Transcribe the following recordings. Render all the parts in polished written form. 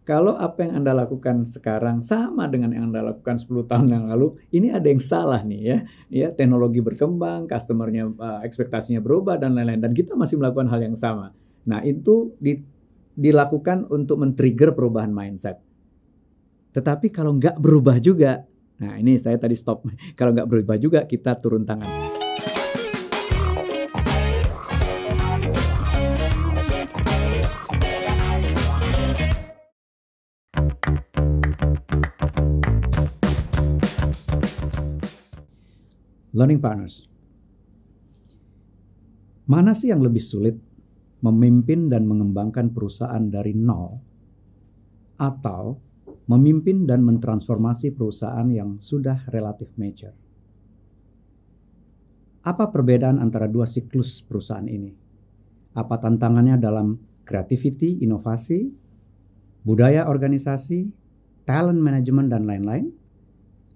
kalau apa yang Anda lakukan sekarang sama dengan yang Anda lakukan 10 tahun yang lalu, ini ada yang salah nih ya. Ya, teknologi berkembang, customer-nya ekspektasinya berubah dan lain-lain, dan kita masih melakukan hal yang sama. Nah, itu dilakukan untuk men-trigger perubahan mindset. Tetapi kalau nggak berubah juga, nah ini saya tadi stop. Kalau nggak berubah juga, kita turun tangan. Learning partners. Mana sih yang lebih sulit, memimpin dan mengembangkan perusahaan dari nol, atau memimpin dan mentransformasi perusahaan yang sudah relatif mature? Apa perbedaan antara dua siklus perusahaan ini? Apa tantangannya dalam creativity, inovasi, budaya organisasi, talent management, dan lain-lain?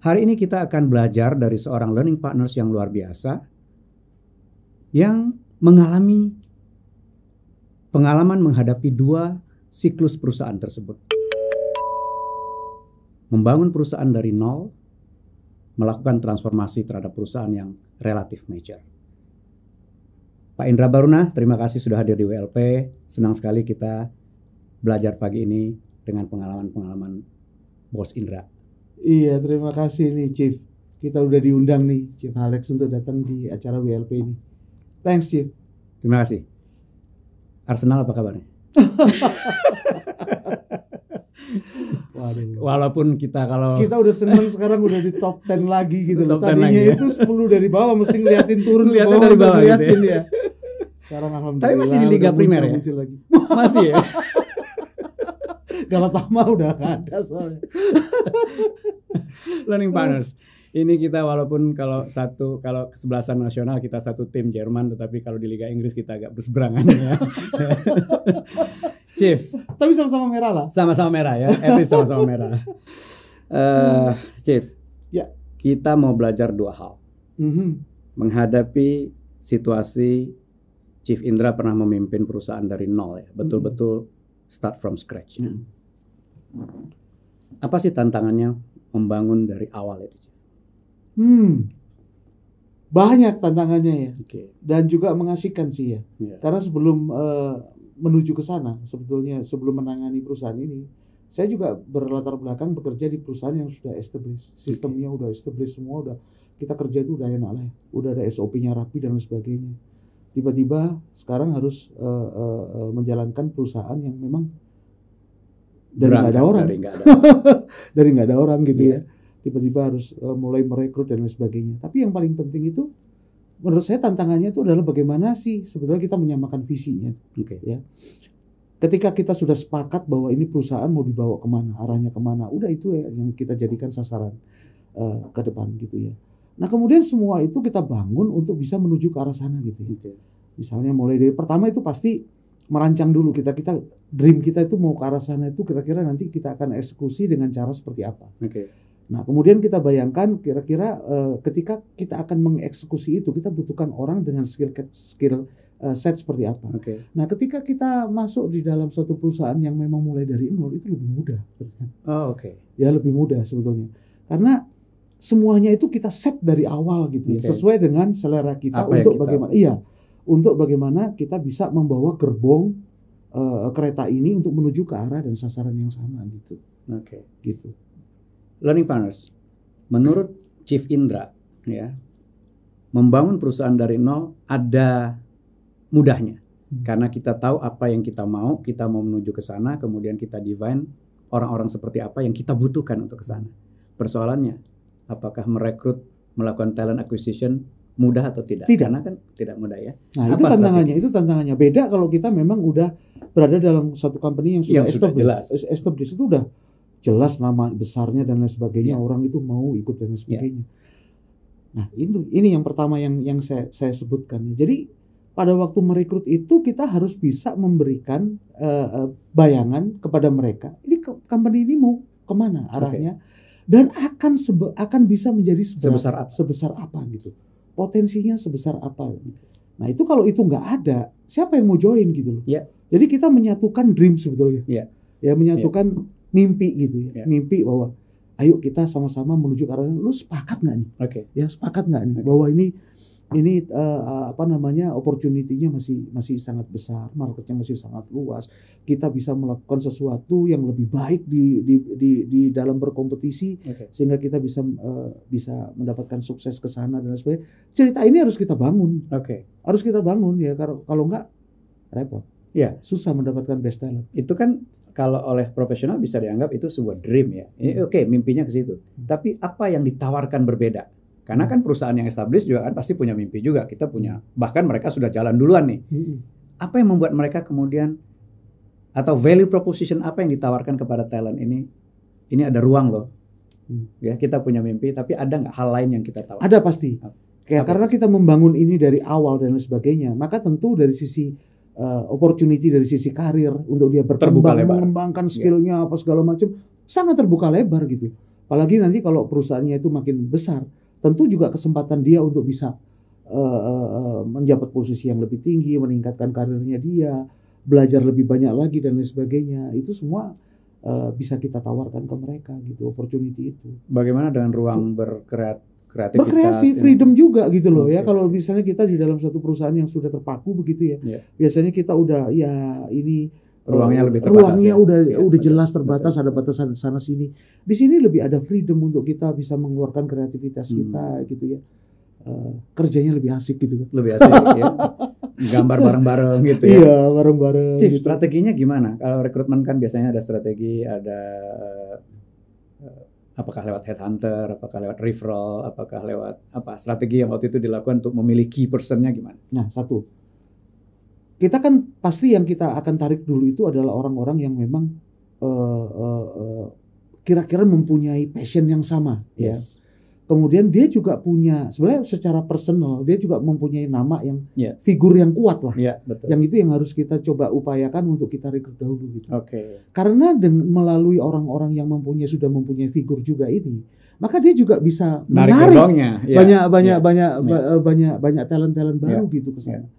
Hari ini kita akan belajar dari seorang learning partners yang luar biasa, yang mengalami pengalaman menghadapi dua siklus perusahaan tersebut. Membangun perusahaan dari nol, melakukan transformasi terhadap perusahaan yang relatif mature. Pak Indra Baruna, terima kasih sudah hadir di WLP. Senang sekali kita belajar pagi ini dengan pengalaman-pengalaman Bos Indra. Iya, terima kasih nih Chief. Kita udah diundang nih Chief Alex untuk datang di acara WLP ini. Thanks Chief. Terima kasih. Arsenal apa kabarnya? Waduh. Walaupun kita udah seneng sekarang udah di top 10 lagi gitu loh. Top 10 Tadinya lagi, ya? itu 10 dari bawah mesti ngeliatin turun ke Ngeliatin bawah, dari bawah ngeliatin gitu ya. Sekarang alhamdulillah. Tapi masih di Liga Primer ya? Muncul lagi. Masih ya? Galatama udah gak ada soalnya. Learning partners. Ini kita walaupun kalau kesebelasan nasional kita satu tim Jerman, tetapi kalau di Liga Inggris kita agak berseberangan ya. Chief. Tapi sama-sama merah lah. Sama-sama merah ya. Sama-sama merah. Chief. Ya. Kita mau belajar dua hal. Menghadapi situasi Chief Indra pernah memimpin perusahaan dari nol ya. Betul-betul start from scratch. Ya. Apa sih tantangannya membangun dari awal itu? Banyak tantangannya ya. Okay. Dan juga mengasihkan sih ya. Yeah. Karena sebelum menuju ke sana, sebetulnya sebelum menangani perusahaan ini, saya juga berlatar belakang bekerja di perusahaan yang sudah established. Sistemnya udah established semua, udah kita kerja itu udah enak lah. Udah ada SOP-nya rapi dan lain sebagainya. Tiba-tiba sekarang harus menjalankan perusahaan yang memang dari nggak ada orang, dari nggak ada orang gitu ya. Tiba-tiba harus mulai merekrut dan lain sebagainya. Tapi yang paling penting itu, menurut saya tantangannya itu adalah bagaimana sih sebetulnya kita menyamakan visinya. Ya. Ketika kita sudah sepakat bahwa ini perusahaan mau dibawa kemana, arahnya kemana, udah itu ya yang kita jadikan sasaran ke depan gitu ya. Nah kemudian semua itu kita bangun untuk bisa menuju ke arah sana gitu ya. Misalnya mulai dari pertama itu pasti merancang dulu kita dream kita itu mau ke arah sana itu kira-kira nanti kita akan eksekusi dengan cara seperti apa. Nah kemudian kita bayangkan kira-kira ketika kita akan mengeksekusi itu kita butuhkan orang dengan skill set seperti apa. Nah ketika kita masuk di dalam suatu perusahaan yang memang mulai dari nol itu lebih mudah. Ya lebih mudah sebetulnya karena semuanya itu kita set dari awal gitu ya sesuai dengan selera kita apa untuk bagaimana untuk bagaimana kita bisa membawa gerbong kereta ini untuk menuju ke arah dan sasaran yang sama gitu. Gitu. Learning partners, menurut Chief Indra ya, membangun perusahaan dari nol ada mudahnya. Karena kita tahu apa yang kita mau menuju ke sana, kemudian kita define orang-orang seperti apa yang kita butuhkan untuk ke sana. Persoalannya, apakah merekrut, melakukan talent acquisition mudah atau tidak? Karena kan tidak mudah ya. Nah, itu tantangannya. Beda kalau kita memang udah berada dalam satu company yang sudah established itu udah jelas nama besarnya dan lain sebagainya, orang itu mau ikut dan lain sebagainya. Nah, ini yang pertama yang saya sebutkan. Jadi pada waktu merekrut itu kita harus bisa memberikan bayangan kepada mereka. Ini company ini mau kemana arahnya dan akan bisa menjadi sebesar apa gitu. Potensinya sebesar apa. Nah itu kalau itu nggak ada, siapa yang mau join gitu loh. Jadi kita menyatukan dream sebetulnya. Ya menyatukan mimpi gitu ya. Mimpi bahwa ayo kita sama-sama menuju ke arah, lu sepakat nggak nih? Ya sepakat nggak nih bahwa ini opportunity-nya masih sangat besar, marketnya masih sangat luas. Kita bisa melakukan sesuatu yang lebih baik di dalam berkompetisi, sehingga kita bisa mendapatkan sukses ke sana dan sebagainya. Cerita ini harus kita bangun. Harus kita bangun ya, kalau nggak repot. Susah mendapatkan best talent. Itu kan kalau oleh profesional bisa dianggap itu sebuah dream ya. Ini mimpinya ke situ. Tapi apa yang ditawarkan berbeda? Karena kan perusahaan yang established juga kan pasti punya mimpi juga. Kita punya, bahkan mereka sudah jalan duluan nih. Apa yang membuat mereka kemudian, atau value proposition apa yang ditawarkan kepada talent ini ada ruang loh. Ya, kita punya mimpi, tapi ada nggak hal lain yang kita tawarkan? Ada pasti. Karena kita membangun ini dari awal dan lain sebagainya, maka tentu dari sisi opportunity, dari sisi karir untuk dia berkembang, mengembangkan skillnya apa segala macam, sangat terbuka lebar gitu. Apalagi nanti kalau perusahaannya itu makin besar, tentu juga kesempatan dia untuk bisa menjabat posisi yang lebih tinggi, meningkatkan karirnya dia, belajar lebih banyak lagi dan lain sebagainya. Itu semua bisa kita tawarkan ke mereka gitu, opportunity itu. Bagaimana dengan ruang kreativitas? Berkreasi, freedom juga gitu loh ya. Kalau misalnya kita di dalam suatu perusahaan yang sudah terpaku begitu ya, biasanya kita udah ruangnya lebih terbatas. Ruangnya udah jelas terbatas, ada batasan sana sini. Di sini lebih ada freedom untuk kita bisa mengeluarkan kreativitas kita gitu ya. Kerjanya lebih asik gitu kan. Lebih asik ya. Gambar bareng-bareng gitu ya. Iya, bareng-bareng. Chief, gitu. Strateginya gimana? Kalau rekrutmen kan biasanya ada strategi, ada apakah lewat headhunter, apakah lewat referral, apakah lewat strategi yang waktu itu dilakukan untuk memilih key person-nya gimana? Nah, satu. Kita kan pasti yang kita akan tarik dulu itu adalah orang-orang yang memang kira-kira mempunyai passion yang sama. Ya. Kemudian dia juga punya, sebenarnya secara personal dia juga mempunyai nama yang figur yang kuat lah. Betul. Yang itu yang harus kita coba upayakan untuk kita rekrut dahulu gitu. Karena melalui orang-orang yang sudah mempunyai figur juga ini, maka dia juga bisa menarik banyak talent-talent baru gitu ke sana.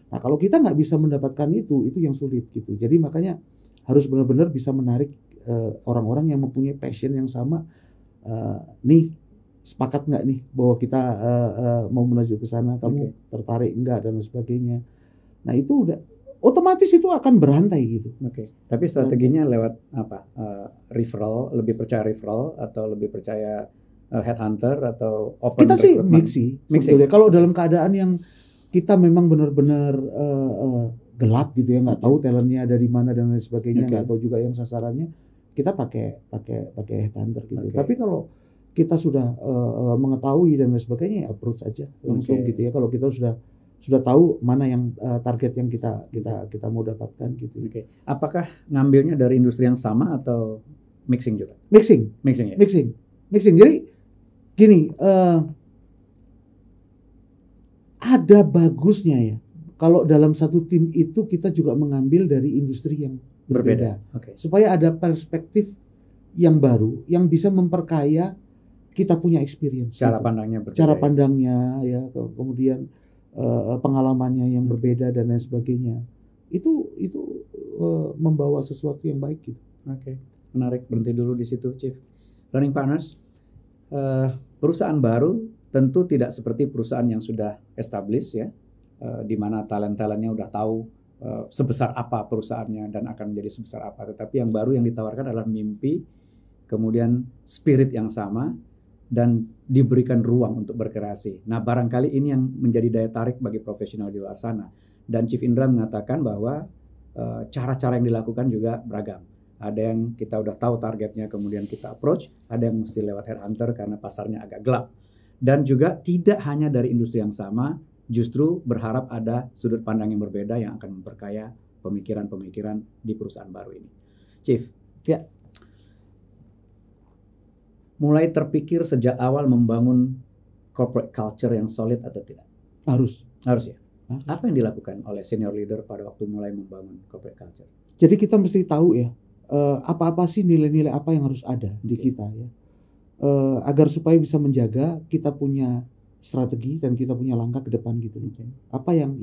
Nah, kalau kita nggak bisa mendapatkan itu yang sulit gitu. Jadi makanya harus benar-benar bisa menarik orang-orang yang mempunyai passion yang sama. Nih, sepakat nggak nih bahwa kita mau menuju ke sana? Kamu tertarik nggak dan sebagainya. Nah, itu udah otomatis itu akan berantai gitu. Tapi strateginya lewat apa? Referral, lebih percaya referral atau lebih percaya headhunter atau open? Kita sih mixing. Kalau dalam keadaan yang kita memang benar-benar gelap gitu ya, nggak tahu talentnya ada di mana dan lain sebagainya, nggak tahu juga yang sasarannya, kita pakai headhunter gitu. Tapi kalau kita sudah mengetahui dan lain sebagainya, approach aja langsung gitu ya. Kalau kita sudah tahu mana yang target yang kita mau dapatkan gitu. Apakah ngambilnya dari industri yang sama atau mixing juga? Mixing. Jadi gini. Ada bagusnya ya kalau dalam satu tim itu kita juga mengambil dari industri yang berbeda. Supaya ada perspektif yang baru yang bisa memperkaya kita punya experience. Cara pandangnya berbeda. Cara pandangnya ya, kemudian pengalamannya yang berbeda dan lain sebagainya. Itu membawa sesuatu yang baik gitu. Menarik. Berhenti dulu di situ, Chief. Learning Partners, perusahaan baru tentu tidak seperti perusahaan yang sudah established ya, di mana talent-talentnya udah tahu sebesar apa perusahaannya dan akan menjadi sebesar apa. Tetapi yang baru yang ditawarkan adalah mimpi, kemudian spirit yang sama, dan diberikan ruang untuk berkreasi. Nah, barangkali ini yang menjadi daya tarik bagi profesional di luar sana. Dan Chief Indra mengatakan bahwa cara-cara yang dilakukan juga beragam. Ada yang kita udah tahu targetnya, kemudian kita approach. Ada yang mesti lewat headhunter karena pasarnya agak gelap. Dan juga tidak hanya dari industri yang sama, justru berharap ada sudut pandang yang berbeda yang akan memperkaya pemikiran-pemikiran di perusahaan baru ini. Chief, mulai terpikir sejak awal membangun corporate culture yang solid atau tidak? Harus ya. Apa yang dilakukan oleh senior leader pada waktu mulai membangun corporate culture? Jadi kita mesti tahu ya, apa-apa sih nilai-nilai apa yang harus ada di kita ya. Agar supaya bisa menjaga kita punya strategi dan kita punya langkah ke depan gitu. Apa yang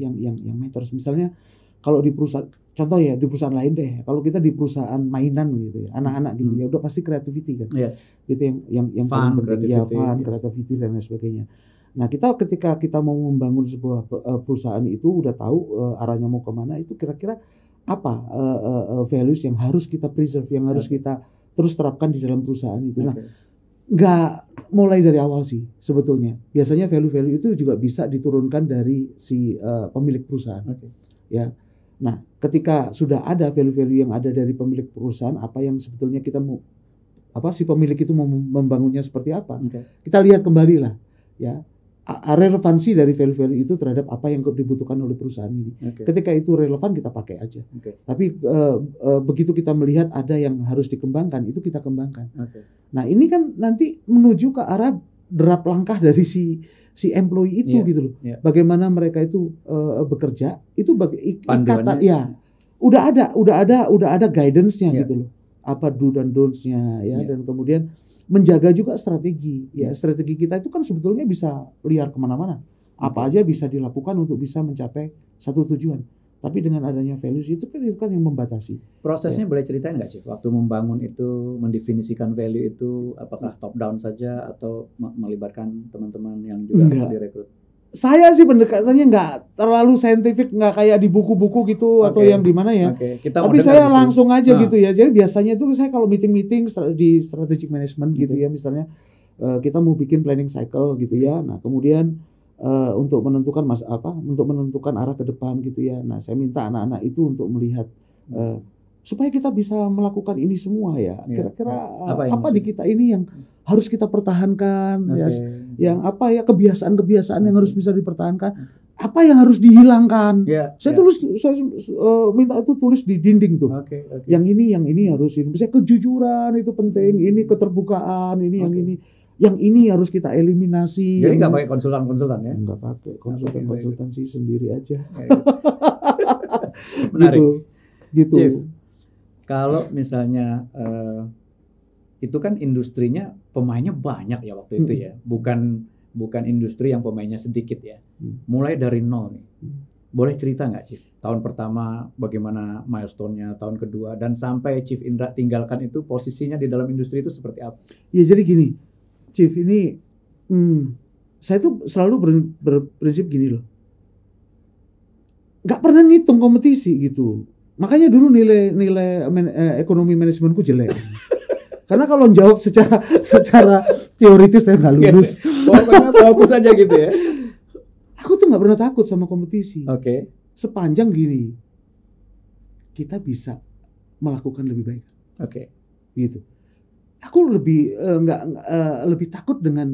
matters, misalnya Kalau di perusahaan, contoh ya di perusahaan lain deh, kalau kita di perusahaan mainan gitu ya, anak-anak gitu ya udah pasti creativity kan. Gitu yang fun, paling penting ya, fun, creativity dan lain sebagainya. Nah, ketika kita mau membangun sebuah perusahaan itu udah tahu arahnya mau kemana, itu kira-kira apa values yang harus kita preserve, yang harus kita terus terapkan di dalam perusahaan itu. Nah, nggak mulai dari awal sih sebetulnya. Biasanya value-value itu juga bisa diturunkan dari si pemilik perusahaan. Ya. Nah, ketika sudah ada value-value yang ada dari pemilik perusahaan, apa yang sebetulnya kita mau, si pemilik itu mau membangunnya seperti apa? Kita lihat kembali lah, ya. Relevansi dari value-value itu terhadap apa yang dibutuhkan oleh perusahaan ini. Ketika itu relevan, kita pakai aja. Tapi begitu kita melihat ada yang harus dikembangkan, itu kita kembangkan. Nah, ini kan nanti menuju ke arah derap langkah dari si employee itu gitu loh. Bagaimana mereka itu bekerja, itu ikatan ya. Udah ada guidance-nya gitu loh. Apa do dan don'ts-nya ya, dan kemudian menjaga juga strategi ya. Strategi kita itu kan sebetulnya bisa liar kemana-mana, apa aja bisa dilakukan untuk bisa mencapai satu tujuan, tapi dengan adanya values itu kan yang membatasi. Prosesnya boleh ceritain nggak sih waktu membangun itu, mendefinisikan value itu, apakah top down saja atau melibatkan teman-teman yang juga direkrut? Saya sih pendekatannya nggak terlalu saintifik, nggak kayak di buku-buku gitu atau yang di mana ya. Tapi saya langsung aja gitu ya. Jadi biasanya itu saya kalau meeting di strategic management gitu ya, misalnya kita mau bikin planning cycle gitu ya. Nah, kemudian untuk menentukan untuk menentukan arah ke depan gitu ya. Nah, saya minta anak-anak itu untuk melihat supaya kita bisa melakukan ini semua ya. Kira-kira apa di kita ini yang harus kita pertahankan ya, yang kebiasaan-kebiasaan yang harus bisa dipertahankan, apa yang harus dihilangkan. Saya minta itu tulis di dinding tuh. Yang ini harus ini. Misalnya kejujuran itu penting, ini keterbukaan, ini yang ini harus kita eliminasi. Jadi nggak pakai konsultan ya? Nggak pakai konsultan sih, sendiri aja. Menarik. Gitu. Chief, kalau misalnya itu kan industrinya pemainnya banyak ya waktu itu ya, bukan industri yang pemainnya sedikit ya, mulai dari nol nih. Boleh cerita nggak, Chief? Tahun pertama bagaimana milestone-nya, tahun kedua, dan sampai Chief Indra tinggalkan itu posisinya di dalam industri itu seperti apa? Ya jadi gini, Chief ini, saya tuh selalu berprinsip gini loh, nggak pernah ngitung kompetisi gitu. Makanya dulu nilai ekonomi manajemenku jelek. Karena kalau jawab secara teoritis saya nggak lulus. Pokoknya fokus aja gitu ya. Aku tuh nggak pernah takut sama kompetisi. Sepanjang gini, kita bisa melakukan lebih baik. Gitu. Aku lebih lebih takut dengan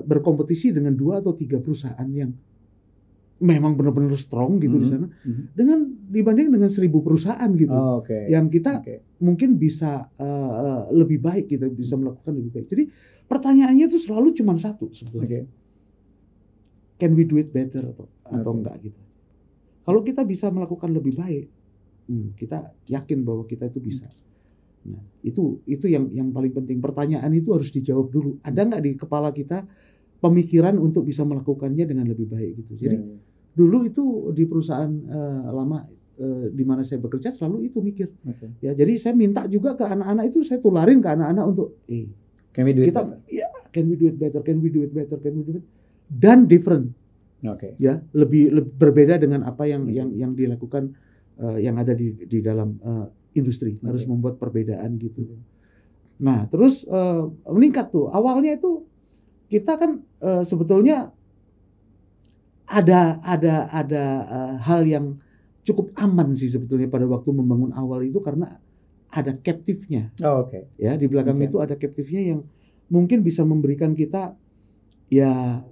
berkompetisi dengan 2 atau 3 perusahaan yang memang benar-benar strong gitu di sana, dibanding dengan 1000 perusahaan gitu, yang kita mungkin bisa lebih baik, kita bisa melakukan lebih baik. Jadi pertanyaannya itu selalu cuma satu sebetulnya, can we do it better atau enggak gitu. Kalau kita bisa melakukan lebih baik, kita yakin bahwa kita itu bisa. Nah, itu yang paling penting. Pertanyaan itu harus dijawab dulu. Ada nggak di kepala kita pemikiran untuk bisa melakukannya dengan lebih baik gitu. Jadi dulu itu di perusahaan lama di mana saya bekerja selalu itu mikir. Ya, jadi saya minta juga ke anak-anak itu, saya tularin ke anak-anak untuk can we do it better? Can we do it better? Can we do it better? Can we do it? Dan different. Ya, lebih berbeda dengan apa yang dilakukan yang ada di dalam industri. Harus membuat perbedaan gitu. Nah, terus meningkat tuh. Awalnya itu kita kan sebetulnya ada hal yang cukup aman sih sebetulnya pada waktu membangun awal itu, karena ada captive-nya. Ya, di belakang itu ada captive-nya yang mungkin bisa memberikan kita ya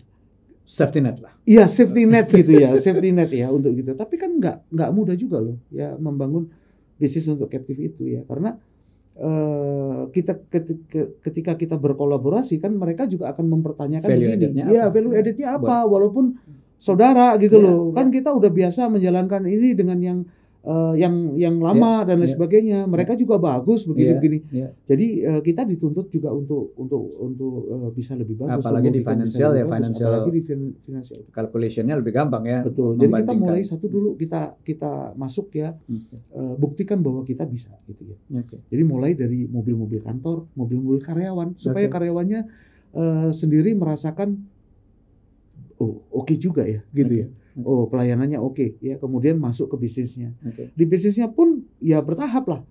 safety net lah. Iya, safety net gitu ya, safety net ya untuk gitu. Tapi kan nggak mudah juga loh ya membangun bisnis untuk captive itu ya, karena kita ketika kita berkolaborasi kan mereka juga akan mempertanyakan value added-nya apa, walaupun saudara gitu loh. Kan kita udah biasa menjalankan ini dengan yang yang lama dan lain sebagainya. Mereka juga bagus begini-begini. Jadi kita dituntut juga untuk bisa lebih bagus. Apalagi di financial ya, apalagi di financial. Calculationnya lebih gampang ya. Betul. Jadi kita mulai satu dulu, kita masuk ya, buktikan bahwa kita bisa gitu ya. Jadi mulai dari mobil-mobil kantor, mobil-mobil karyawan, supaya karyawannya sendiri merasakan oke juga ya gitu ya. Oh, pelayanannya oke ya, kemudian masuk ke bisnisnya. Di bisnisnya pun ya bertahap lah.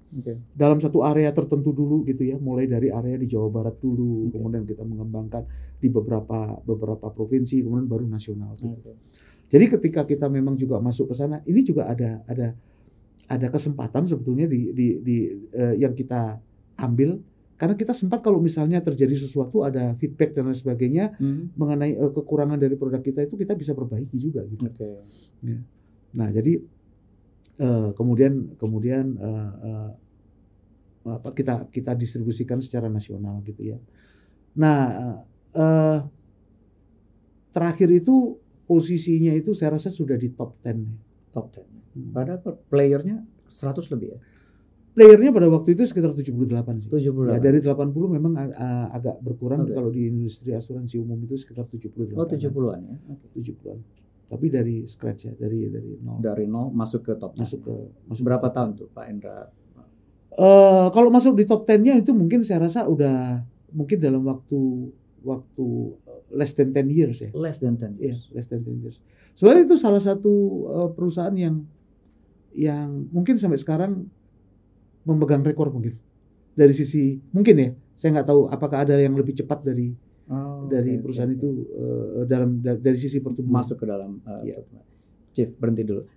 Dalam satu area tertentu dulu gitu ya, mulai dari area di Jawa Barat dulu, kemudian kita mengembangkan di beberapa provinsi, kemudian baru nasional gitu. Jadi ketika kita memang juga masuk ke sana, ini juga ada kesempatan sebetulnya di yang kita ambil. Karena kita sempat kalau misalnya terjadi sesuatu, ada feedback dan lain sebagainya mengenai kekurangan dari produk kita, itu kita bisa perbaiki juga gitu. Ya. Nah jadi kemudian kita distribusikan secara nasional gitu ya. Nah terakhir itu posisinya itu saya rasa sudah di top 10. Top 10. Padahal playernya 100 lebih ya. Playernya pada waktu itu sekitar 78 sih. 78. Ya, dari 80 memang agak berkurang. Kalau di industri asuransi umum itu sekitar 78. Oh, 70-an ya. 70-an. Tapi dari scratch ya, dari nol. Dari nol masuk ke top 10. Masuk berapa tahun tuh Pak Indra? Kalau masuk di top 10-nya itu mungkin saya rasa udah mungkin dalam waktu less than 10 years ya. Less than 10 years. Less than 10 years. Sebenarnya itu salah satu perusahaan yang mungkin sampai sekarang memegang rekor mungkin dari sisi mungkin ya, saya nggak tahu apakah ada yang lebih cepat dari perusahaan itu dari sisi pertumbuhan masuk ke dalam Chief, berhenti dulu.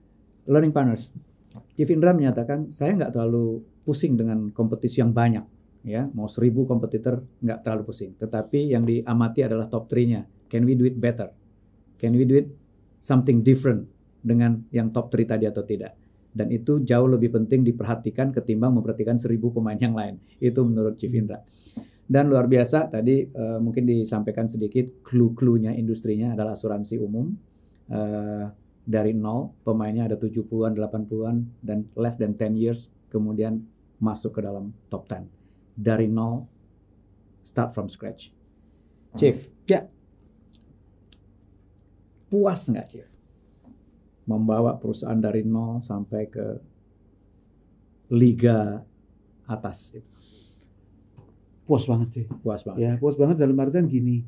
Learning Partners, Chief Indra menyatakan saya nggak terlalu pusing dengan kompetisi yang banyak ya, mau 1000 kompetitor nggak terlalu pusing, tetapi yang diamati adalah top 3-nya. Can we do it better? Can we do it something different dengan yang top 3 tadi atau tidak? Dan itu jauh lebih penting diperhatikan ketimbang memperhatikan 1000 pemain yang lain. Itu menurut Chief Indra. Dan luar biasa tadi mungkin disampaikan sedikit clue-cluenya industrinya adalah asuransi umum. Dari nol pemainnya ada 70-an, 80-an dan less than 10 years kemudian masuk ke dalam top 10. Dari nol, start from scratch. Chief, ya. Puas nggak Chief? Membawa perusahaan dari nol sampai ke liga atas itu. Puas banget sih. Puas banget. Ya, puas banget dalam artian gini.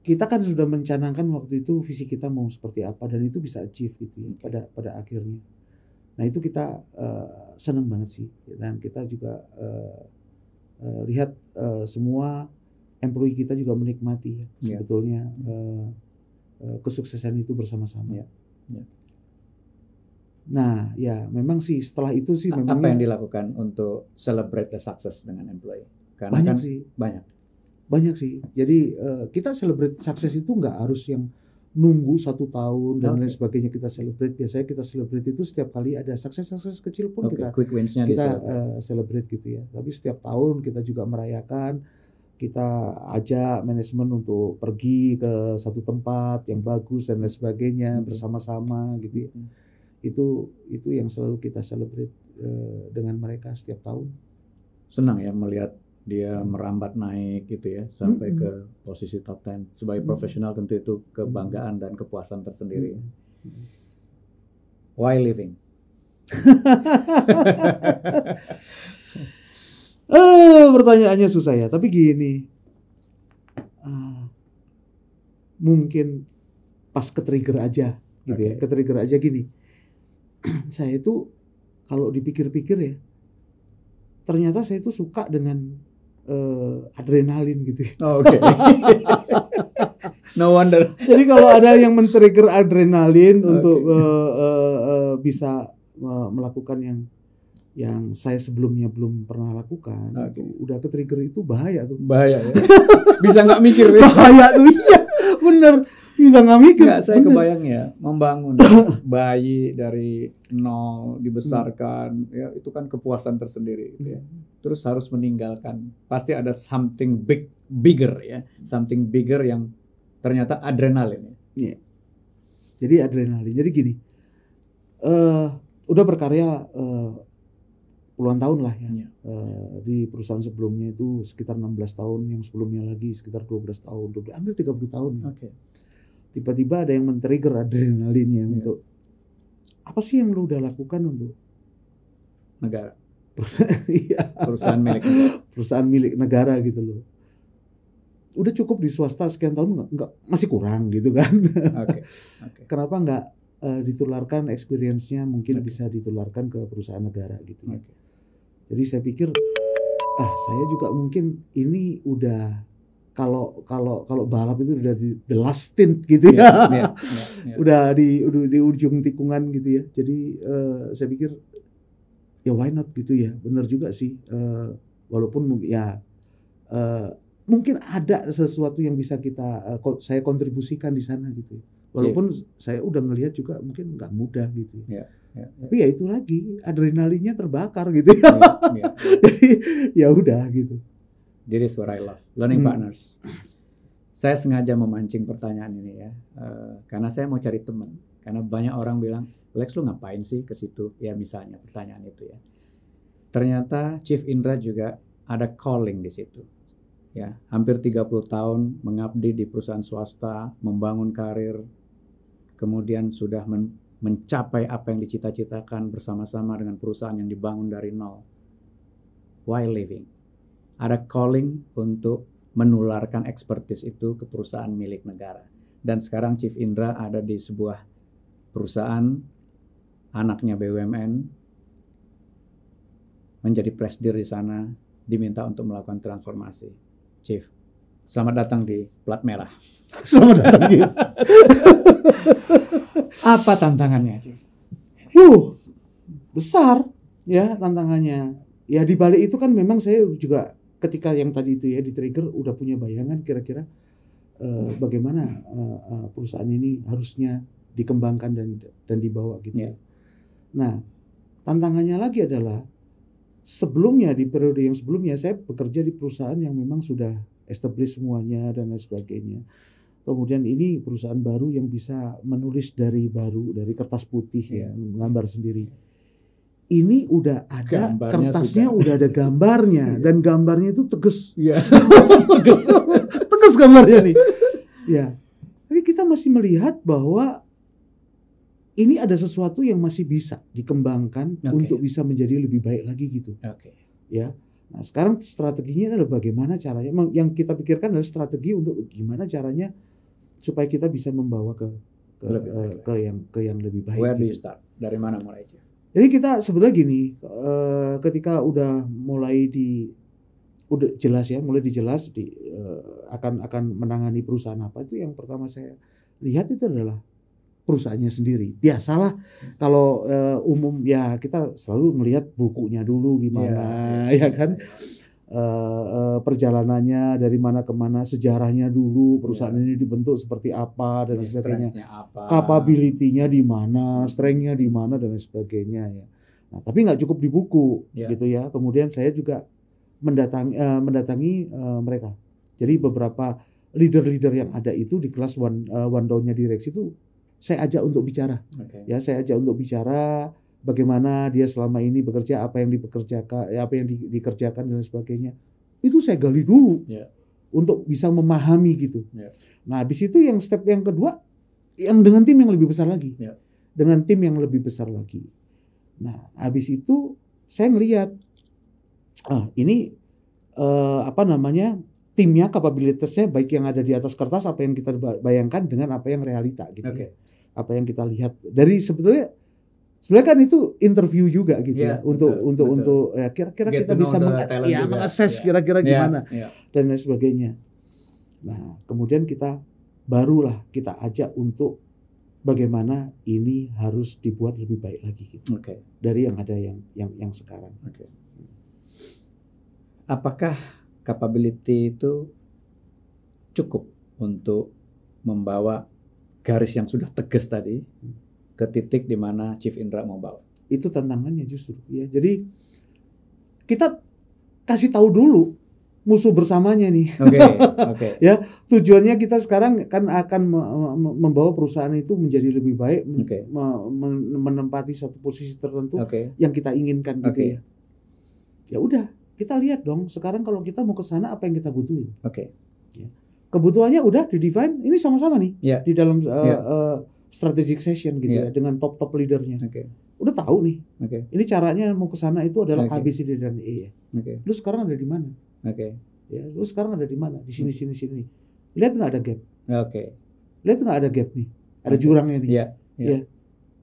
Kita kan sudah mencanangkan waktu itu visi kita mau seperti apa dan itu bisa achieve gitu ya pada akhirnya. Nah, itu kita senang banget sih, dan kita juga lihat semua employee kita juga menikmati ya, sebetulnya kesuksesan itu bersama-sama. Ya. Nah, ya memang sih setelah itu sih memang apa yang dilakukan untuk celebrate the success dengan employee? Karena banyak kan sih. Banyak sih. Jadi kita celebrate success itu nggak harus yang nunggu 1 tahun dan lain sebagainya kita celebrate. Biasanya kita celebrate itu setiap kali ada sukses kecil pun kita celebrate gitu ya. Tapi setiap tahun kita juga merayakan. Kita ajak manajemen untuk pergi ke satu tempat yang bagus dan lain sebagainya bersama-sama gitu ya. Itu yang selalu kita celebrate dengan mereka setiap tahun. Senang ya melihat dia merambat naik gitu ya sampai ke posisi top 10. Sebagai profesional tentu itu kebanggaan dan kepuasan tersendiri. Why living? Pertanyaannya susah ya, tapi gini, mungkin pas ke-trigger aja gitu ya, ke-trigger aja gini. Saya itu kalau dipikir-pikir ya, ternyata saya itu suka dengan adrenalin gitu ya. No wonder. Jadi kalau ada yang men-trigger adrenalin untuk bisa melakukan yang saya sebelumnya belum pernah lakukan, udah ke-trigger itu bahaya tuh. Bahaya ya. Bisa nggak mikir ya. Bahaya tuh, iya bener. Bisa nggak mikir. Nggak, saya kebayang ya, membangun bayi dari nol dibesarkan, ya itu kan kepuasan tersendiri gitu ya. Terus harus meninggalkan, pasti ada something bigger ya, something bigger yang ternyata adrenalin ya. Jadi adrenalin. Jadi gini, udah berkarya puluhan tahun lah ya. Ya. Di perusahaan sebelumnya itu sekitar 16 tahun, yang sebelumnya lagi sekitar 12 tahun, hampir 30 tahun. Oke. Tiba-tiba ada yang men-trigger adrenalinnya untuk apa sih yang lu udah lakukan untuk Negara. Iya. Perusahaan milik negara. Perusahaan milik negara gitu loh. Udah cukup di swasta sekian tahun nggak masih kurang gitu kan. Oke. Kenapa nggak ditularkan experience-nya mungkin bisa ditularkan ke perusahaan negara gitu. Oke. Jadi saya pikir saya juga mungkin ini udah kalau balap itu udah di the last stint gitu ya. Udah di ujung tikungan gitu ya. Jadi saya pikir ya why not gitu ya. Benar juga sih. Walaupun mungkin ada sesuatu yang bisa saya kontribusikan di sana gitu. Walaupun saya udah ngelihat juga mungkin nggak mudah gitu. Tapi ya itu lagi adrenalinnya terbakar gitu ya. Jadi ya udah gitu. That is what I love. Learning partners. Saya sengaja memancing pertanyaan ini ya, karena saya mau cari teman. Karena banyak orang bilang, Lex lu ngapain sih ke situ? Ya misalnya pertanyaan itu ya. Ternyata Chief Indra juga ada calling di situ. Ya, hampir 30 tahun mengabdi di perusahaan swasta, membangun karir, kemudian sudah mencapai apa yang dicita-citakan bersama-sama dengan perusahaan yang dibangun dari nol. While living. Ada calling untuk menularkan expertise itu ke perusahaan milik negara. Dan sekarang Chief Indra ada di sebuah perusahaan, anaknya BUMN, menjadi presidir di sana, diminta untuk melakukan transformasi. Chief, selamat datang di Plat Merah. Selamat datang, Chief. Apa tantangannya, Chief? Besar ya tantangannya. Ya di balik itu kan memang saya juga ketika yang tadi itu ya di trigger udah punya bayangan kira-kira bagaimana perusahaan ini harusnya dikembangkan dan dibawa gitu. Nah, tantangannya lagi adalah sebelumnya di periode yang sebelumnya saya bekerja di perusahaan yang memang sudah establish semuanya dan lain sebagainya. Kemudian ini perusahaan baru yang bisa menulis dari kertas putih ya, menggambar sendiri. Ini udah ada gambarnya, kertasnya udah ada gambarnya dan gambarnya itu tegas. Tegas gambarnya nih. Ya. Tapi kita masih melihat bahwa ini ada sesuatu yang masih bisa dikembangkan untuk bisa menjadi lebih baik lagi gitu. Ya. Nah, sekarang strateginya adalah bagaimana caranya. Yang kita pikirkan adalah strategi untuk gimana caranya supaya kita bisa membawa ke yang lebih baik. Where do you start? Dari mana mulai? Jadi kita sebenarnya gini, ketika udah mulai dijelas akan menangani perusahaan apa, itu yang pertama saya lihat itu adalah perusahaannya sendiri. Biasalah kalau umum ya kita selalu melihat bukunya dulu gimana, ya kan, perjalanannya dari mana ke mana, sejarahnya dulu perusahaan ini dibentuk seperti apa dan sebagainya, capability-nya di mana, strength-nya di mana dan sebagainya ya. Nah, tapi nggak cukup di buku gitu ya. Kemudian saya juga mendatangi mereka. Jadi beberapa leader-leader yang ada itu di kelas one down-nya direksi itu saya ajak untuk bicara. Ya, saya ajak untuk bicara bagaimana dia selama ini bekerja, apa yang dikerjakan dan sebagainya. Itu saya gali dulu untuk bisa memahami gitu. Nah, habis itu yang step yang kedua, yang dengan tim yang lebih besar lagi. Dengan tim yang lebih besar lagi. Nah, habis itu saya ngelihat ini timnya, kapabilitasnya baik yang ada di atas kertas, apa yang kita bayangkan dengan apa yang realita gitu. Apa yang kita lihat dari sebetulnya kan itu interview juga gitu untuk ya, kira-kira kita bisa mengakses kira-kira gimana dan lain sebagainya. Nah, kemudian barulah kita ajak untuk bagaimana ini harus dibuat lebih baik lagi gitu. Dari yang ada yang sekarang. Apakah capability itu cukup untuk membawa garis yang sudah tegas tadi ke titik di mana Chief Indra mau bawa? Itu tantangannya justru ya. Jadi kita kasih tahu dulu musuh bersamanya nih. Oke, oke. Ya, tujuannya kita sekarang kan akan membawa perusahaan itu menjadi lebih baik, Oke. menempati satu posisi tertentu Oke. yang kita inginkan gitu Oke. ya. Ya udah, kita lihat dong sekarang kalau kita mau ke sana apa yang kita butuhin. Oke. Ya. Kebutuhannya udah di-define, ini sama-sama nih Ya. di dalam Ya. strategic session gitu Ya. ya dengan top leadernya. Oke. Udah tahu nih, Oke. ini caranya mau ke sana itu adalah Oke. A, B, C, D, dan E ya. Oke. Lu sekarang ada di mana? Oke. Ya, lu sekarang ada di mana? Di sini. Lihat nggak ada gap? Oke. Lihat nggak ada gap nih? Ada Oke. jurangnya nih. Iya. Ya.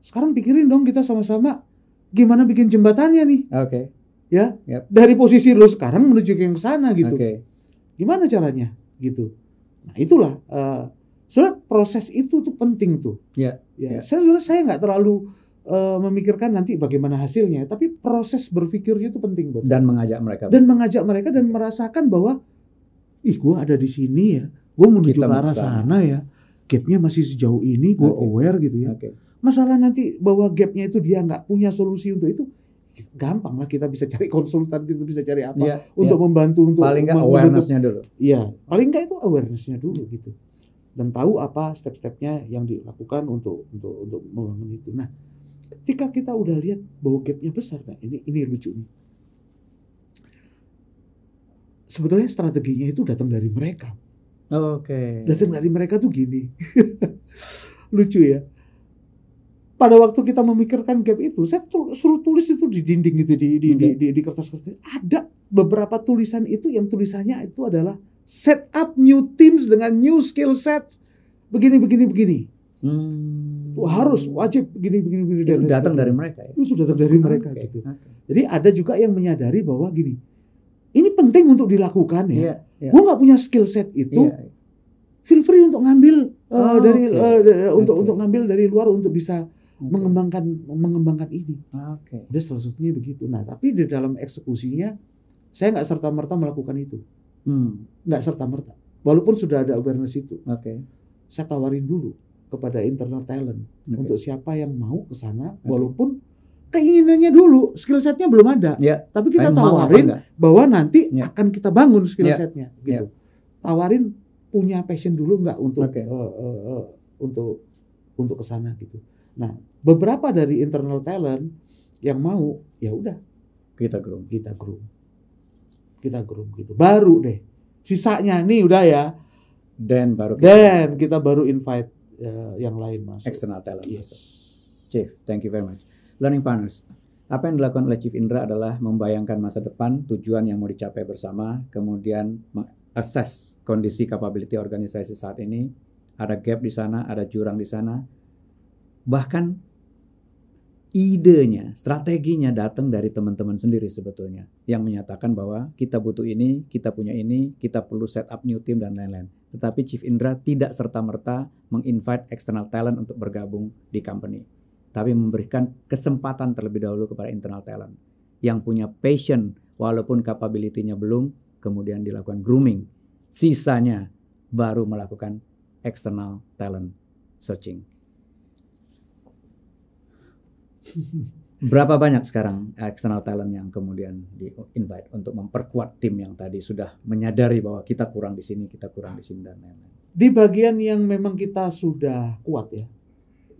Sekarang pikirin dong kita sama-sama gimana bikin jembatannya nih, Oke. ya? Yep. Dari posisi lu sekarang menuju ke yang sana gitu. Oke. Gimana caranya? Gitu. Nah itulah. Soalnya proses itu tuh penting tuh. Iya. Ya. Iya. Saya nggak terlalu memikirkan nanti bagaimana hasilnya, tapi proses berpikirnya itu penting buat Dan saya. mengajak mereka. Dan merasakan bahwa gua ada di sini ya, gua menuju Kita ke arah bersama. sana ya, gapnya masih sejauh ini, gua Oke. aware gitu ya. Oke. Masalah nanti bahwa gapnya itu dia nggak punya solusi untuk itu, gampang lah kita bisa cari konsultan, kita bisa cari apa Iya. untuk membantu untuk Paling nggak membentuk- awareness-nya dulu. Iya, paling nggak itu awareness-nya dulu gitu, dan tahu apa step-stepnya yang dilakukan untuk membangun itu. Nah, ketika kita udah lihat bahwa gapnya besar, nah ini lucu nih. Sebetulnya strateginya itu datang dari mereka. Oke. Datang dari mereka tuh gini, lucu ya. Pada waktu kita memikirkan gap itu, saya suruh tulis itu di dinding gitu, di kertas-kertas. Ada beberapa tulisan itu yang tulisannya itu adalah set up new teams dengan new skill set, begini. Itu harus wajib begini. Itu datang dari mereka ya. Itu datang dari mereka Oke. gitu. Oke. Jadi ada juga yang menyadari bahwa gini, ini penting untuk dilakukan ya. Iya. Iya. Gue nggak punya skill set itu, Iya. feel free untuk ngambil dari Oke. untuk ngambil dari luar untuk bisa Oke. mengembangkan ini. Oke. Udah salah satunya begitu. Nah, tapi di dalam eksekusinya saya nggak serta-merta melakukan itu. Nggak serta-merta. Walaupun sudah ada awareness itu. Oke. Saya tawarin dulu kepada internal talent Oke. untuk siapa yang mau ke sana, walaupun keinginannya dulu, skill setnya belum ada. Ya. Tapi kita Mau apa tawarin enggak? bahwa nanti Ya. akan kita bangun skill Ya. setnya gitu. Tawarin punya passion dulu nggak untuk Oke. untuk ke sana gitu. Nah, beberapa dari internal talent yang mau, ya udah Kita groom. kita groom gitu. Baru deh. Sisanya nih udah ya. Dan baru Kita baru invite yang lain masuk. external talent. Yes. Chief, thank you very much. Learning Partners. Apa yang dilakukan oleh Chief Indra adalah membayangkan masa depan, tujuan yang mau dicapai bersama, kemudian mengakses kondisi capability organisasi saat ini. Ada gap di sana, ada jurang di sana. Bahkan idenya, strateginya datang dari teman-teman sendiri sebetulnya. Yang menyatakan bahwa kita butuh ini, kita punya ini, kita perlu set up new team dan lain-lain. Tetapi Chief Indra tidak serta-merta menginvite external talent untuk bergabung di company. Tapi memberikan kesempatan terlebih dahulu kepada internal talent. Yang punya passion walaupun capability-nya belum, kemudian dilakukan grooming. Sisanya baru melakukan external talent searching. Berapa banyak sekarang external talent yang kemudian di-invite untuk memperkuat tim yang tadi sudah menyadari bahwa kita kurang di sini, dan lain-lain? Di bagian yang memang kita sudah kuat ya,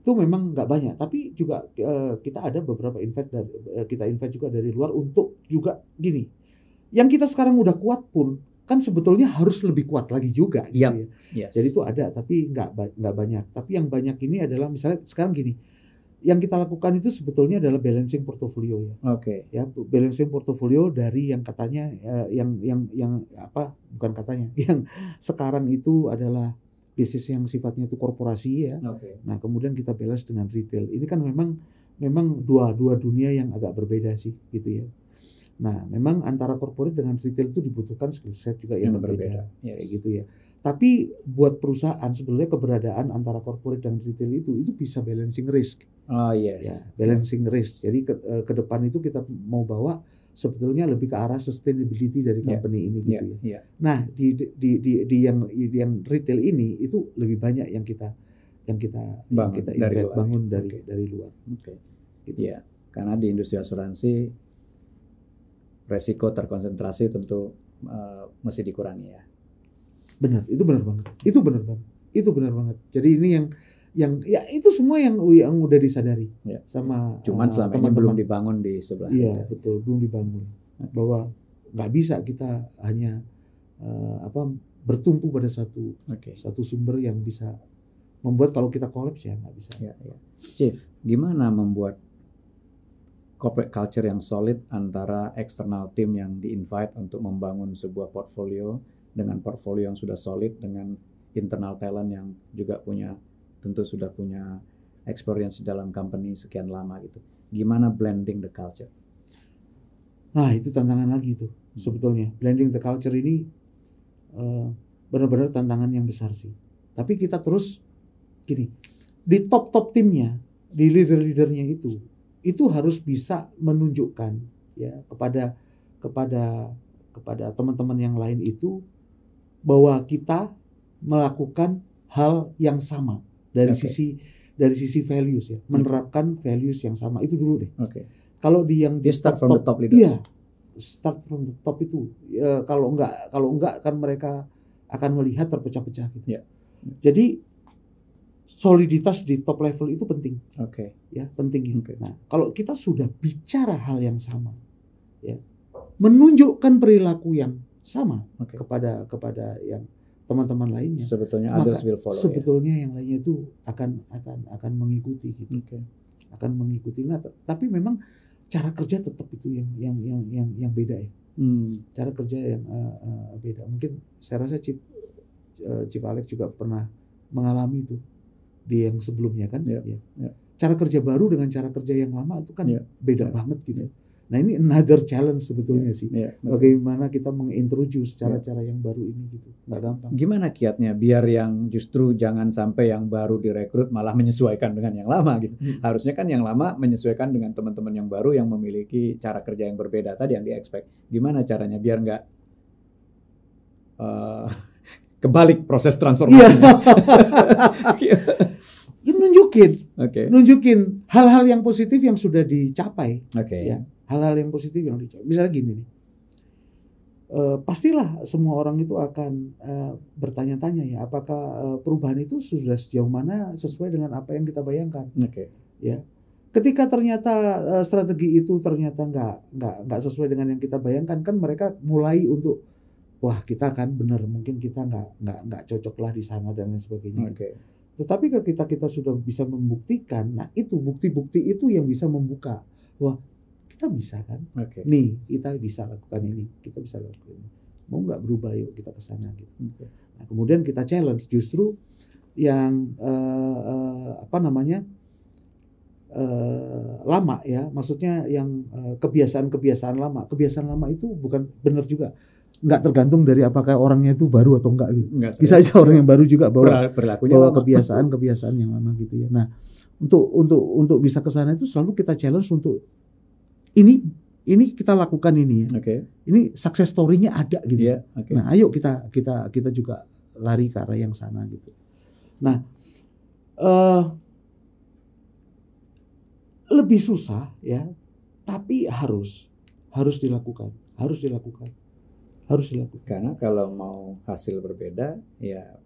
itu memang nggak banyak. Tapi juga kita ada beberapa kita invite juga dari luar untuk juga gini. Yang kita sekarang udah kuat pun kan sebetulnya harus lebih kuat lagi juga. Gitu ya. Yes. Jadi itu ada, tapi nggak banyak. Tapi yang banyak ini adalah misalnya sekarang gini. Yang kita lakukan itu sebetulnya adalah balancing portfolio ya. Oke. Ya, balancing portfolio dari yang katanya yang bukan katanya, yang sekarang itu adalah bisnis yang sifatnya itu korporasi ya. Oke. Nah, kemudian kita balance dengan retail. Ini kan memang dua dunia yang agak berbeda sih gitu ya. Nah, memang antara corporate dengan retail itu dibutuhkan skill set juga yang berbeda. Yes. Kayak gitu ya. Tapi buat perusahaan sebenarnya keberadaan antara corporate dan retail itu bisa balancing risk. Oh yes. Ya, balancing risk. Jadi ke depan itu kita mau bawa sebetulnya lebih ke arah sustainability dari company ini gitu ya. Nah, di yang retail ini itu lebih banyak yang kita bangun dari luar. Oke. Gitu ya. Karena di industri asuransi resiko terkonsentrasi tentu mesti dikurangi ya. Benar, itu benar banget. Itu benar banget. Jadi ini yang ya itu semua yang udah disadari ya. Sama cuman selama ini belum dibangun di sebelah. Iya, betul, belum dibangun. Okay. Bahwa nggak bisa kita hanya bertumpu pada satu sumber yang bisa membuat kalau kita kolaps ya nggak bisa. Ya. Chief, gimana membuat corporate culture yang solid antara external team yang di-invite untuk membangun sebuah portfolio dengan portfolio yang sudah solid dengan internal talent yang juga tentu sudah punya experience dalam company sekian lama gitu. Gimana blending the culture? Nah, itu tantangan lagi tuh sebetulnya. Blending the culture ini benar-benar tantangan yang besar sih. Tapi kita terus gini, di top timnya, di leader-leadernya itu harus bisa menunjukkan ya kepada teman-teman yang lain itu bahwa kita melakukan hal yang sama dari sisi values ya, menerapkan values yang sama itu dulu deh. Kalau di start from the top leader. Iya, start from the top itu. Kalau enggak kan mereka akan melihat terpecah-pecah gitu. Yeah. Jadi soliditas di top level itu penting. Ya, penting ya. Nah, kalau kita sudah bicara hal yang sama ya, menunjukkan perilaku yang sama kepada yang teman-teman lainnya. Sebetulnya others will follow. Sebetulnya yang lainnya itu akan mengikuti gitu. Akan mengikuti. Nah, tapi memang cara kerja tetap itu yang beda ya. Cara kerja yang beda. Mungkin saya rasa Chief Alex juga pernah mengalami itu di yang sebelumnya kan. Ya. Cara kerja baru dengan cara kerja yang lama itu kan beda banget gitu. Nah, ini another challenge sebetulnya sih. Bagaimana kita mengintroduce cara-cara yang baru ini gitu. Nggak gampang. Gimana kiatnya biar yang justru jangan sampai yang baru direkrut malah menyesuaikan dengan yang lama gitu. Harusnya kan yang lama menyesuaikan dengan teman-teman yang baru yang memiliki cara kerja yang berbeda tadi yang di-expect. Gimana caranya biar nggak kebalik proses transformasinya? Nunjukin hal-hal yang positif yang sudah dicapai. Ya. Hal-hal yang positif yang dicapai. Misalnya gini nih, pastilah semua orang itu akan bertanya-tanya ya, apakah perubahan itu sudah sejauh mana sesuai dengan apa yang kita bayangkan. Ya, ketika ternyata strategi itu ternyata nggak sesuai dengan yang kita bayangkan, kan mereka mulai untuk wah kita kan benar, mungkin kita nggak cocok lah di sana dan lain sebagainya. Tetapi ketika kita sudah bisa membuktikan, nah itu bukti-bukti itu yang bisa membuka wah kita bisa kan, nih kita bisa lakukan ini, kita bisa lakukan ini, mau nggak berubah yuk kita ke sana gitu. Nah, kemudian kita challenge justru yang lama ya, maksudnya yang kebiasaan lama itu bukan benar juga, nggak tergantung dari apakah orangnya itu baru atau enggak gitu. Bisa aja orang yang baru juga bawa kebiasaan yang lama gitu ya. Nah, untuk bisa ke sana itu selalu kita challenge untuk ini kita lakukan ini ya. Ini success story-nya ada gitu. Nah, ayo kita juga lari ke arah yang sana gitu. Nah, lebih susah ya, tapi harus dilakukan. Karena kalau mau hasil berbeda ya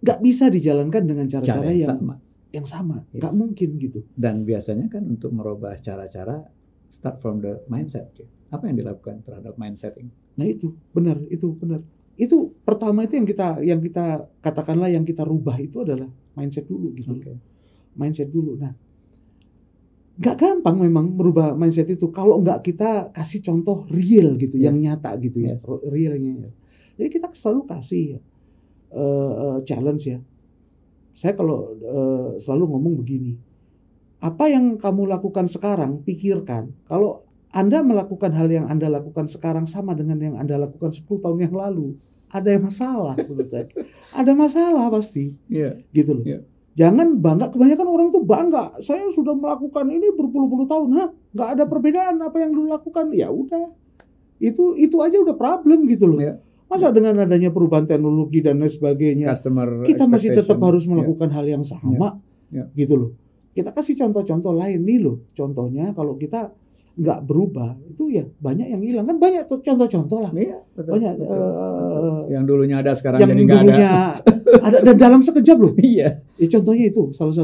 nggak bisa dijalankan dengan cara-cara yang sama. Nggak mungkin gitu. Dan biasanya kan untuk merubah cara-cara start from the mindset. Apa yang dilakukan terhadap mindset ini? Nah, itu benar. Itu pertama itu yang kita katakanlah yang kita rubah itu adalah mindset dulu gitu. Mindset dulu. Nah, nggak gampang memang merubah mindset itu kalau nggak kita kasih contoh real gitu, yang nyata gitu ya, realnya. Jadi kita selalu kasih challenge ya. Saya kalau selalu ngomong begini, apa yang kamu lakukan sekarang, pikirkan kalau Anda melakukan hal yang Anda lakukan sekarang sama dengan yang Anda lakukan 10 tahun yang lalu, ada masalah menurut saya. Ada masalah pasti. Gitu loh. Jangan bangga, kebanyakan orang itu bangga, saya sudah melakukan ini berpuluh-puluh tahun, nggak ada perbedaan apa yang dulu lakukan, ya udah, itu aja udah problem gitu loh. Masa dengan adanya perubahan teknologi dan lain sebagainya, kita masih tetap harus melakukan hal yang sama, gitu loh. Kita kasih contoh-contoh lain nih loh, contohnya kalau kita nggak berubah itu ya banyak yang hilang kan, banyak tuh contoh-contoh lah. Iya, betul, Banyak betul. Yang dulunya ada sekarang yang jadi nggak ada. dulunya ada dan dalam sekejap loh. Iya. Ya, contohnya itu salah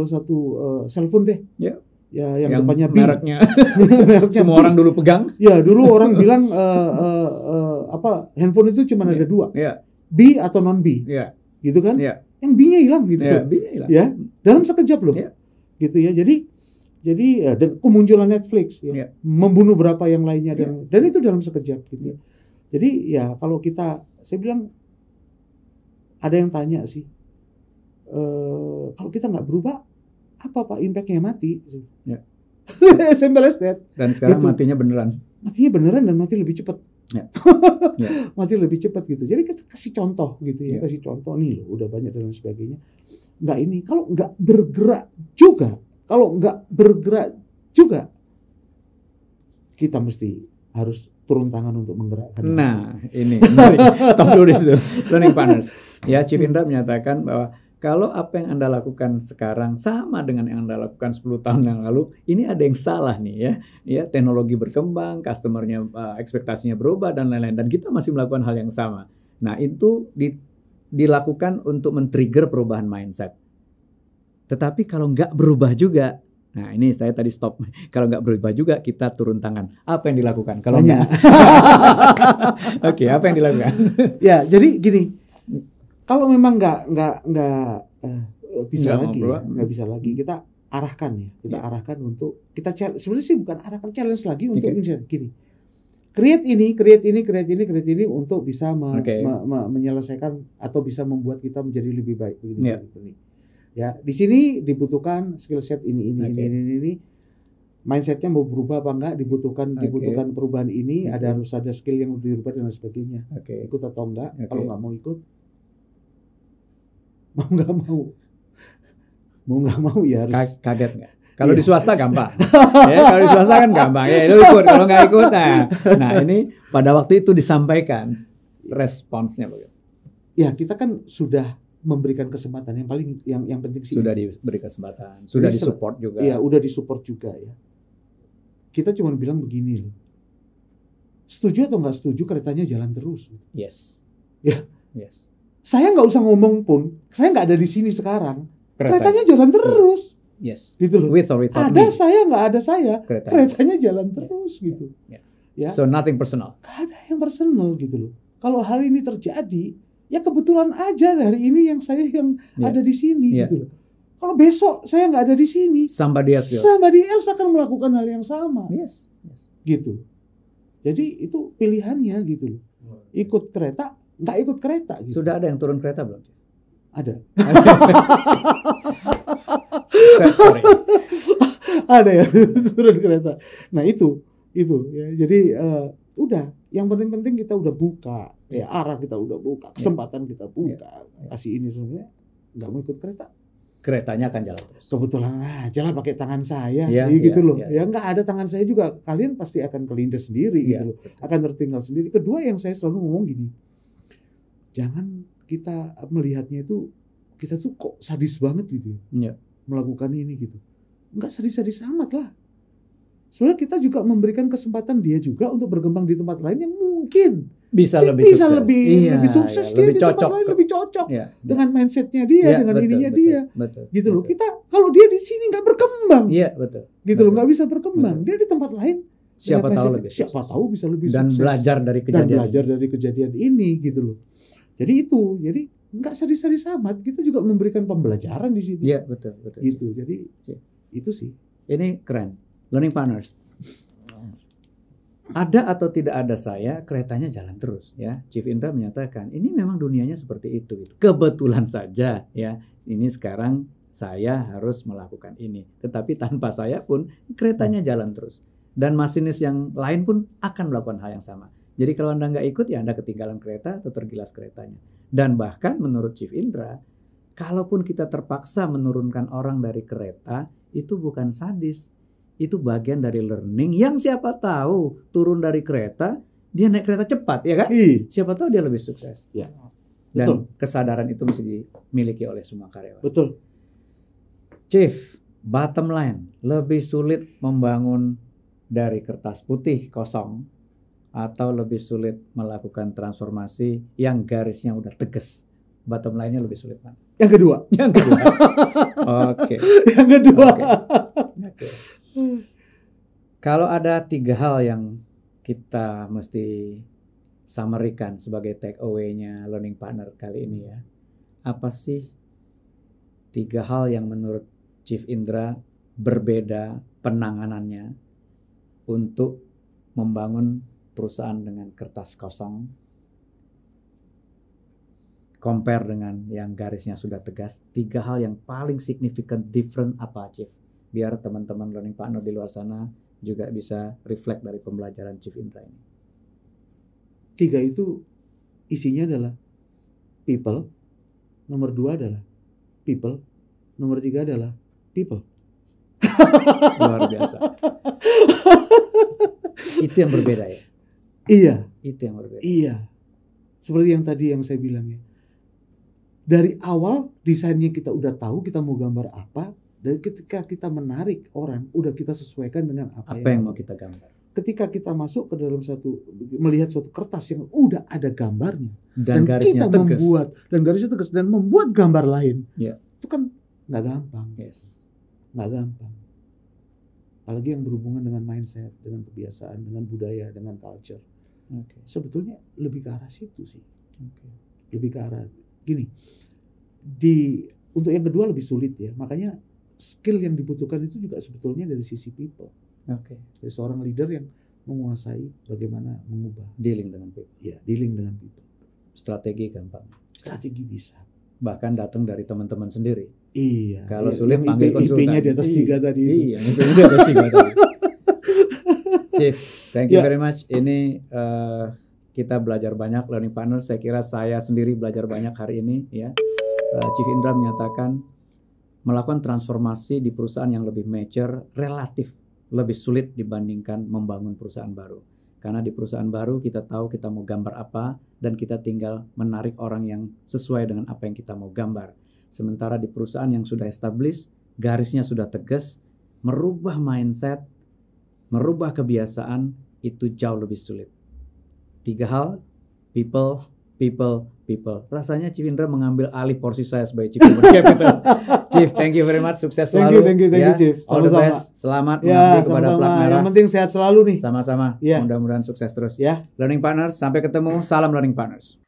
satu cellphone deh. Ya. Ya yang Yang depannya B. mereknya Mereknya semua B. orang dulu pegang. Ya dulu orang bilang handphone itu cuma ada dua, Iya. B atau non B, Iya. gitu kan? Iya. Yang B-nya hilang gitu, Iya, B-nya hilang. ya dalam sekejap loh, Iya. gitu ya. Jadi dan kemunculan Netflix, ya, Iya. membunuh berapa yang lainnya Iya. dan itu dalam sekejap gitu. Iya. Jadi ya kalau saya bilang ada yang tanya sih, kalau kita nggak berubah apa Pak impactnya mati? Ya. Simple as that. Dan sekarang Gitu. matinya beneran. Matinya beneran dan mati lebih cepat. Ya. Ya. Mati lebih cepat gitu. Jadi kita kasih contoh gitu ya, Ya. kasih contoh nih loh, udah banyak dan lain sebagainya. Nggak ini, kalau nggak bergerak juga, kita mesti harus turun tangan untuk menggerakkan. Nah, ini stop dulu di situ. Learning Partners. Ya, Chief Indra menyatakan bahwa kalau apa yang Anda lakukan sekarang sama dengan yang Anda lakukan 10 tahun yang lalu, ini ada yang salah nih ya. Ya, teknologi berkembang, customer-nya ekspektasinya berubah dan lain-lain, dan kita masih melakukan hal yang sama. Nah, itu dilakukan untuk men-trigger perubahan mindset. Tetapi kalau nggak berubah juga, nah ini saya tadi stop. Kalau nggak berubah juga, kita turun tangan. Apa yang dilakukan? Kalau Banyak. Oke, apa yang dilakukan? Ya, jadi gini. Kalau memang nggak bisa lagi, nggak bisa lagi, kita arahkan ya, arahkan untuk kita sebenarnya sih bukan arahkan, challenge lagi untuk misalnya gini, create ini untuk bisa menyelesaikan atau bisa membuat kita menjadi lebih baik begini. Ya, di sini dibutuhkan skill set ini. Mindsetnya mau berubah apa enggak, dibutuhkan perubahan ini, harus ada skill yang dirubah dan lain sebagainya. Ikut atau enggak? Kalau nggak mau ikut, mau nggak mau ya harus. Kaget nggak? Kalau di swasta gampang. Ya, kalau di swasta kan gampang. Ya, lu ikut. Kalau nggak ikut, nah ini pada waktu itu disampaikan responsnya bagaimana? Ya, kita kan sudah memberikan kesempatan yang penting sih. Sudah diberi kesempatan, sudah disupport juga. Iya, udah disupport juga ya. Kita cuma bilang begini loh. Setuju atau nggak setuju, keretanya jalan terus. Yes. Ya. Yes. Saya nggak usah ngomong pun, saya nggak ada di sini sekarang. Keretanya jalan terus. Yes. Gitu loh. With or without ada me. saya nggak ada saya, keretanya jalan terus gitu. Ya. So nothing personal. Gak ada yang personal gitu loh. Kalau hal ini terjadi, ya kebetulan aja hari ini yang ada di sini gitu loh. Kalau besok saya nggak ada di sini, somebody else akan melakukan hal yang sama. Yes. Gitu. Jadi itu pilihannya gitu loh. Ikut kereta, nggak ikut kereta. Gitu. Sudah ada yang turun kereta belum? Ada. Sorry. Ada ya turun kereta. Nah itu ya. Jadi udah. Yang penting kita udah buka, ya arah kita udah buka, kesempatan kita buka, kasih ini sebenarnya nggak mau ikut kereta. Keretanya akan jalan terus. Kebetulan aja lah pakai tangan saya, gitu loh. Ya nggak ada tangan saya juga, kalian pasti akan kelindes sendiri gitu loh, akan tertinggal sendiri. Kedua yang saya selalu ngomong gini, jangan kita melihatnya itu kita tuh kok sadis banget gitu, melakukan ini gitu. Nggak sadis-sadis amat lah. Soalnya kita juga memberikan kesempatan dia juga untuk berkembang di tempat lain yang mungkin bisa lebih sukses, dia di tempat lain lebih cocok dengan mindsetnya dia, dengan ininya dia, gitu loh. Kita kalau dia di sini nggak berkembang, gitu loh, nggak bisa berkembang. Dia di tempat lain siapa tahu bisa lebih dan sukses belajar dari kejadian ini, gitu loh. Jadi nggak sadis-sadis amat, kita juga memberikan pembelajaran di situ. Iya, betul. Gitu. Jadi itu sih. Ini keren. Learning Partners. Ada atau tidak ada saya, keretanya jalan terus ya. Chief Indra menyatakan, ini memang dunianya seperti itu gitu. Kebetulan saja ya. Ini sekarang saya harus melakukan ini. Tetapi tanpa saya pun keretanya jalan terus. Dan masinis yang lain pun akan melakukan hal yang sama. Jadi kalau Anda nggak ikut, ya Anda ketinggalan kereta atau tergilas keretanya. Dan bahkan menurut Chief Indra, kalaupun kita terpaksa menurunkan orang dari kereta, itu bukan sadis. Itu bagian dari learning yang siapa tahu turun dari kereta, dia naik kereta cepat, ya kan? Siapa tahu dia lebih sukses. Ya. Dan kesadaran itu mesti dimiliki oleh semua karyawan. Betul. Chief, bottom line, lebih sulit membangun dari kertas putih kosong atau lebih sulit melakukan transformasi yang garisnya udah tegas? Bottom line-nya lebih sulit mana? Yang kedua. Yang kedua. Oke. Yang kedua. Oke. Kalau ada 3 hal yang kita mesti summary-kan sebagai take away-nya Learning Partner kali ini ya. Apa sih 3 hal yang menurut Chief Indra berbeda penanganannya untuk membangun perusahaan dengan kertas kosong compare dengan yang garisnya sudah tegas? 3 hal yang paling significant different apa, Chief? Biar teman-teman Learning Partner di luar sana juga bisa reflect dari pembelajaran Chief Indra ini. 3 itu isinya adalah people, nomor 2 adalah people, nomor 3 adalah people. Luar biasa. Itu yang berbeda ya? Iya. Itu yang berbeda. Iya. Seperti yang tadi yang saya bilang ya. Dari awal desainnya kita udah tahu kita mau gambar apa, dan ketika kita menarik orang udah kita sesuaikan dengan apa yang mau kita gambar. Ketika kita masuk ke dalam melihat suatu kertas yang udah ada gambarnya dan garisnya kita tegas. garisnya tegas dan membuat gambar lain, itu kan nggak gampang. Yes. Nggak gampang. Apalagi yang berhubungan dengan mindset, dengan kebiasaan, dengan budaya, dengan culture. Okay. Sebetulnya lebih ke arah situ sih. Okay. Lebih ke arah gini. Untuk yang kedua lebih sulit ya. Makanya skill yang dibutuhkan itu juga sebetulnya dari sisi people. Okay. Dari seorang leader yang menguasai bagaimana mengubah. Dealing dengan people. Ya, dealing dengan people. Strategi gampang. Strategi bisa. Bahkan datang dari teman-teman sendiri. Iya. Kalau sulit panggil konsultan. IP-nya di atas 3 tadi. Iya, IP-nya di atas 3 tadi. Chief, thank you very much. Ini kita belajar banyak Learning Partner. Saya kira saya sendiri belajar banyak hari ini ya. Chief Indra menyatakan melakukan transformasi di perusahaan yang lebih mature relatif lebih sulit dibandingkan membangun perusahaan baru. Karena di perusahaan baru kita tahu kita mau gambar apa dan kita tinggal menarik orang yang sesuai dengan apa yang kita mau gambar. Sementara di perusahaan yang sudah established, garisnya sudah tegas, merubah mindset, merubah kebiasaan itu jauh lebih sulit. 3 hal, people. Rasanya Chief Indra mengambil alih porsi saya sebagai Chief Human Capital. Chief, thank you very much. Sukses selalu. Thank you, Chief. All the best. Selamat mengabdi kepada Plat Merah. Yang penting sehat selalu nih. Sama-sama. Mudah-mudahan sukses terus. Ya. Learning Partners, sampai ketemu. Salam Learning Partners.